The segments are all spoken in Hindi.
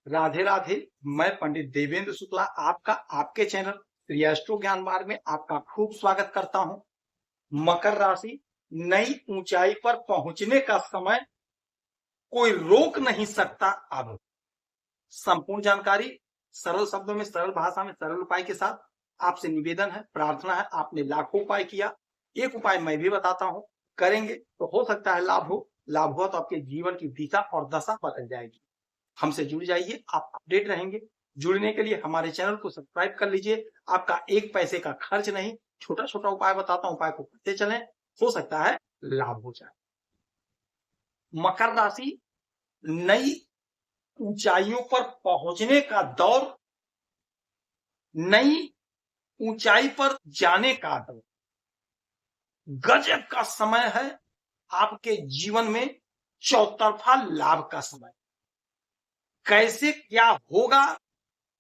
राधे राधे। मैं पंडित देवेंद्र शुक्ला आपका आपके चैनल श्री एस्ट्रो ज्ञान मार्ग में आपका खूब स्वागत करता हूं। मकर राशि, नई ऊंचाई पर पहुंचने का समय कोई रोक नहीं सकता। अब संपूर्ण जानकारी सरल शब्दों में, सरल भाषा में, सरल उपाय के साथ आपसे निवेदन है, प्रार्थना है। आपने लाखों उपाय किया, एक उपाय मैं भी बताता हूं, करेंगे तो हो सकता है लाभ हो। लाभ हुआ तो आपके जीवन की दिशा और दशा बदल जाएगी। हमसे जुड़ जाइए, आप अपडेट रहेंगे। जुड़ने के लिए हमारे चैनल को सब्सक्राइब कर लीजिए। आपका एक पैसे का खर्च नहीं, छोटा छोटा उपाय बताता हूं, उपाय को करते चलें, हो सकता है लाभ हो जाए। मकर राशि, नई ऊंचाइयों पर पहुंचने का दौर, नई ऊंचाई पर जाने का दौर, गजब का समय है। आपके जीवन में चौतरफा लाभ का समय। कैसे क्या होगा,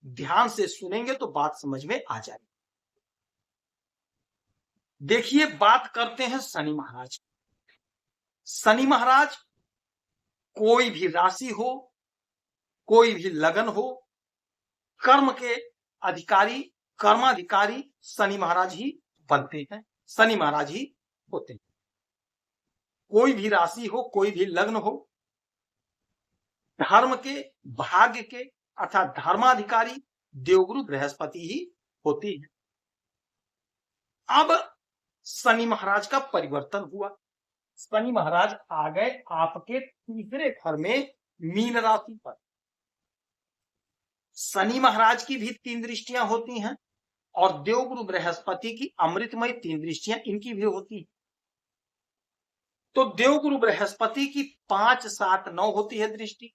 ध्यान से सुनेंगे तो बात समझ में आ जाएगी। देखिए, बात करते हैं शनि महाराज। शनि महाराज कोई भी राशि हो, कोई भी लगन हो, कर्म के अधिकारी, कर्माधिकारी शनि महाराज ही बनते हैं, शनि महाराज ही होते हैं। कोई भी राशि हो, कोई भी लग्न हो, धर्म के, भाग्य के अर्थात धर्माधिकारी देवगुरु बृहस्पति ही होती है। अब शनि महाराज का परिवर्तन हुआ। शनि महाराज आ गए आपके तीसरे घर में, मीन राशि पर। शनि महाराज की भी 3 दृष्टियां होती हैं और देवगुरु बृहस्पति की अमृतमय 3 दृष्टियां इनकी भी होती हैं। तो देवगुरु बृहस्पति की 5, 7, 9 होती है दृष्टि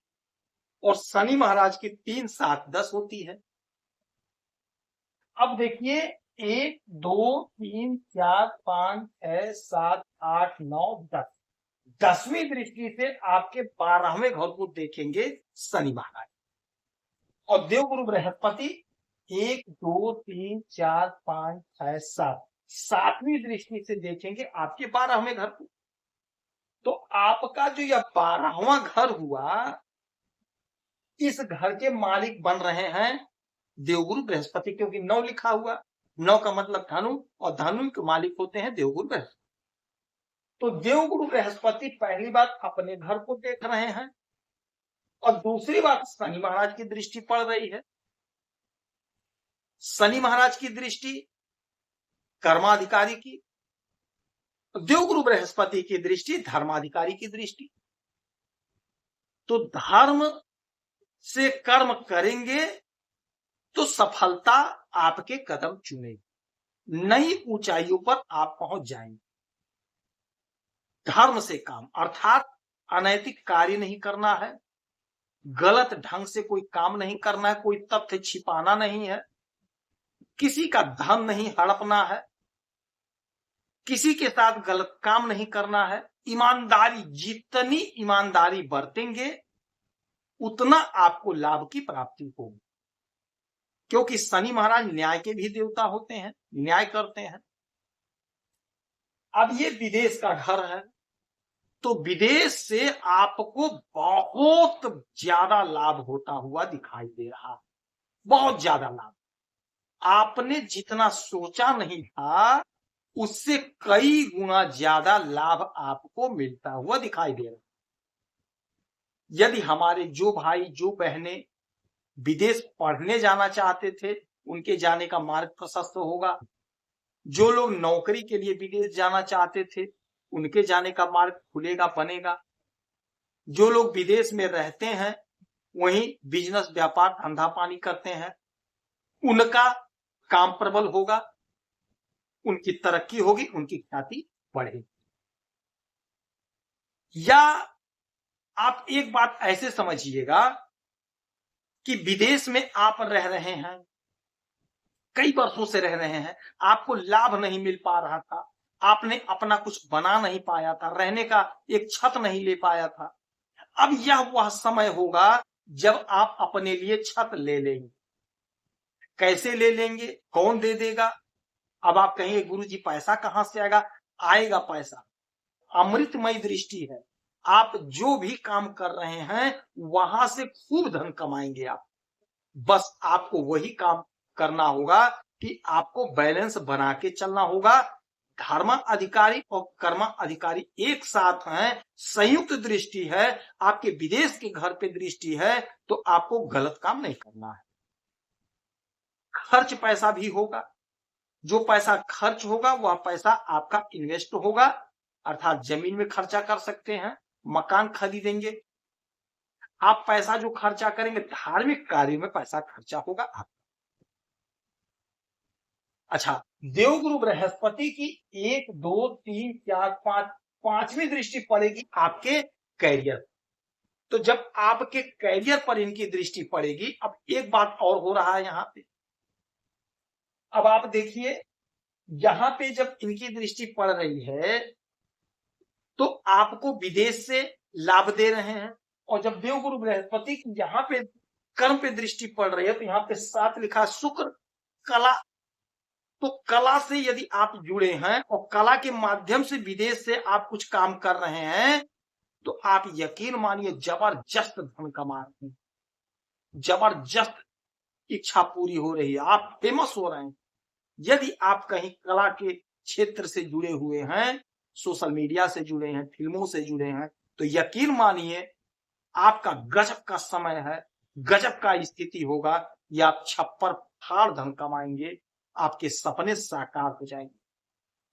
और शनि महाराज की 3, 7, 10 होती है। अब देखिए, 1, 2, 3, 4, 5, 6, 7, 8, 9, 10, 10वीं दृष्टि से आपके 12वें घर को देखेंगे शनि महाराज। और देवगुरु बृहस्पति 1, 2, 3, 4, 5, 6, 7, 7वीं दृष्टि से देखेंगे आपके 12वें घर को। तो आपका जो यह 12वां घर हुआ, इस घर के मालिक बन रहे हैं देवगुरु बृहस्पति, क्योंकि 9 लिखा हुआ, 9 का मतलब धनु, और धनु के मालिक होते हैं देवगुरु बृहस्पति। तो देवगुरु बृहस्पति पहली बात अपने घर को देख रहे हैं और दूसरी बात शनि महाराज की दृष्टि पड़ रही है। शनि महाराज की दृष्टि कर्माधिकारी की, देवगुरु बृहस्पति की दृष्टि धर्माधिकारी की दृष्टि। तो धर्म से कर्म करेंगे तो सफलता आपके कदम चूमेगी, नई ऊंचाइयों पर आप पहुंच जाएंगे। धर्म से काम अर्थात अनैतिक कार्य नहीं करना है, गलत ढंग से कोई काम नहीं करना है, कोई तथ्य छिपाना नहीं है, किसी का धन नहीं हड़पना है, किसी के साथ गलत काम नहीं करना है। ईमानदारी, जितनी ईमानदारी बरतेंगे उतना आपको लाभ की प्राप्ति होगी, क्योंकि शनि महाराज न्याय के भी देवता होते हैं, न्याय करते हैं। अब ये विदेश का घर है, तो विदेश से आपको बहुत ज्यादा लाभ होता हुआ दिखाई दे रहा है, बहुत ज्यादा लाभ। आपने जितना सोचा नहीं था उससे कई गुना ज्यादा लाभ आपको मिलता हुआ दिखाई दे रहा है। यदि हमारे जो भाई, जो बहनें विदेश पढ़ने जाना चाहते थे, उनके जाने का मार्ग प्रशस्त होगा। जो लोग नौकरी के लिए विदेश जाना चाहते थे, उनके जाने का मार्ग खुलेगा, बनेगा। जो लोग विदेश में रहते हैं, वहीं बिजनेस, व्यापार, धंधा पानी करते हैं, उनका काम प्रबल होगा, उनकी तरक्की होगी, उनकी ख्याति बढ़ेगी। या आप एक बात ऐसे समझिएगा कि विदेश में आप रह रहे हैं, कई वर्षों से रह रहे हैं, आपको लाभ नहीं मिल पा रहा था, आपने अपना कुछ बना नहीं पाया था, रहने का एक छत नहीं ले पाया था। अब यह वह समय होगा जब आप अपने लिए छत ले लेंगे। कैसे ले लेंगे, कौन दे देगा? अब आप कहेंगे गुरुजी पैसा कहां से आएगा? आएगा पैसा, अमृतमय दृष्टि है। आप जो भी काम कर रहे हैं वहां से खूब धन कमाएंगे आप। बस आपको वही काम करना होगा कि आपको बैलेंस बना के चलना होगा। धर्म अधिकारी और कर्म अधिकारी एक साथ हैं, संयुक्त दृष्टि है, आपके विदेश के घर पे दृष्टि है, तो आपको गलत काम नहीं करना है। खर्च पैसा भी होगा, जो पैसा खर्च होगा वह पैसा आपका इन्वेस्ट होगा, अर्थात जमीन में खर्चा कर सकते हैं, मकान खरीदेंगे। आप पैसा जो खर्चा करेंगे धार्मिक कार्य में पैसा खर्चा होगा आप। अच्छा, देवगुरु बृहस्पति की 1 2 3 4 5 5वीं दृष्टि पड़ेगी आपके कैरियर। तो जब आपके कैरियर पर इनकी दृष्टि पड़ेगी, अब एक बात और हो रहा है यहां पे। अब आप देखिए, यहां पे जब इनकी दृष्टि पड़ रही है तो आपको विदेश से लाभ दे रहे हैं, और जब देवगुरु बृहस्पति की यहां पे कर्म पे दृष्टि पड़ रही है तो यहां पे 7 लिखा शुक्र कला। तो कला से यदि आप जुड़े हैं और कला के माध्यम से विदेश से आप कुछ काम कर रहे हैं तो आप यकीन मानिए जबरदस्त धन कमा रहे हैं, जबरदस्त इच्छा पूरी हो रही है, आप फेमस हो रहे हैं। यदि आप कहीं कला के क्षेत्र से जुड़े हुए हैं, सोशल मीडिया से जुड़े हैं, फिल्मों से जुड़े हैं, तो यकीन मानिए आपका गजब का समय है, गजब का स्थिति होगा, या आप छप्पर फाड़ धन कमाएंगे, आपके सपने साकार हो जाएंगे।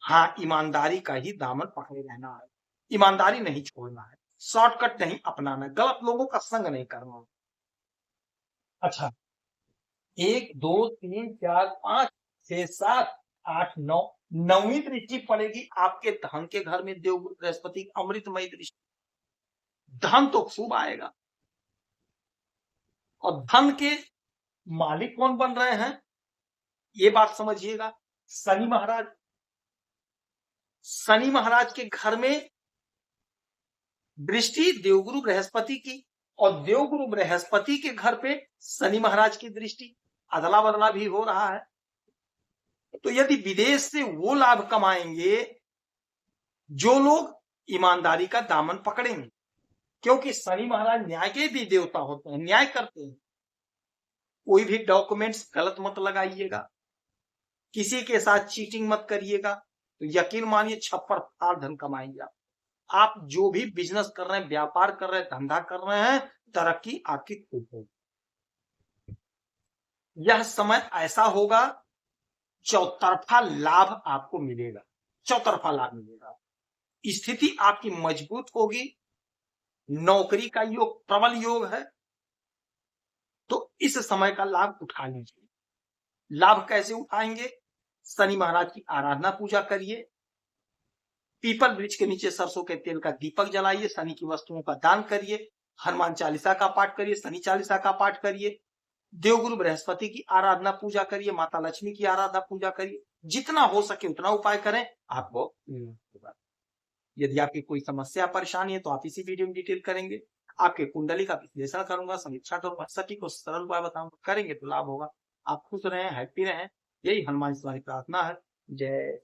हाँ, ईमानदारी का ही दामन पकड़े रहना है, ईमानदारी नहीं छोड़ना है, शॉर्टकट नहीं अपनाना है, गलत लोगों का संग नहीं करना। अच्छा, 1 2 3 4 5 6 7 8 9, 9वीं दृष्टि पड़ेगी आपके धन के घर में देवगुरु बृहस्पति की अमृतमयी दृष्टि। धन तो खूब आएगा, और धन के मालिक कौन बन रहे हैं ये बात समझिएगा, शनि महाराज। शनि महाराज के घर में दृष्टि देवगुरु बृहस्पति की, और देवगुरु बृहस्पति के घर पे शनि महाराज की दृष्टि, अदला बदला भी हो रहा है। तो यदि विदेश से वो लाभ कमाएंगे जो लोग ईमानदारी का दामन पकड़ेंगे, क्योंकि शनि महाराज न्याय के भी देवता होते हैं, न्याय करते हैं। कोई भी डॉक्यूमेंट्स गलत मत लगाइएगा, किसी के साथ चीटिंग मत करिएगा, तो यकीन मानिए छप्पर फाड़ धन कमाएंगे आप जो भी बिजनेस कर रहे हैं, व्यापार कर रहे हैं, धंधा कर रहे हैं, तरक्की आपकी खूब होगी। यह समय ऐसा होगा, चौतरफा लाभ आपको मिलेगा, चौतरफा लाभ मिलेगा, स्थिति आपकी मजबूत होगी, नौकरी का योग प्रबल योग है, तो इस समय का लाभ उठा लीजिए। लाभ कैसे उठाएंगे? शनि महाराज की आराधना पूजा करिए, पीपल वृक्ष के नीचे सरसों के तेल का दीपक जलाइए, शनि की वस्तुओं का दान करिए, हनुमान चालीसा का पाठ करिए, शनि चालीसा का पाठ करिए, देवगुरु बृहस्पति की आराधना पूजा करिए, माता लक्ष्मी की आराधना पूजा करिए, जितना हो सके उतना उपाय करें, आपको। यदि आपकी कोई समस्या परेशानी है तो आप इसी वीडियो में डिटेल करेंगे, आपके कुंडली का विश्लेषण करूंगा, समीक्षा करूंगा, सटीक और सरल उपाय बताऊंगा, करेंगे तो लाभ होगा। आप खुश रहें, हैप्पी रहें, यही हनुमान से प्रार्थना है। जय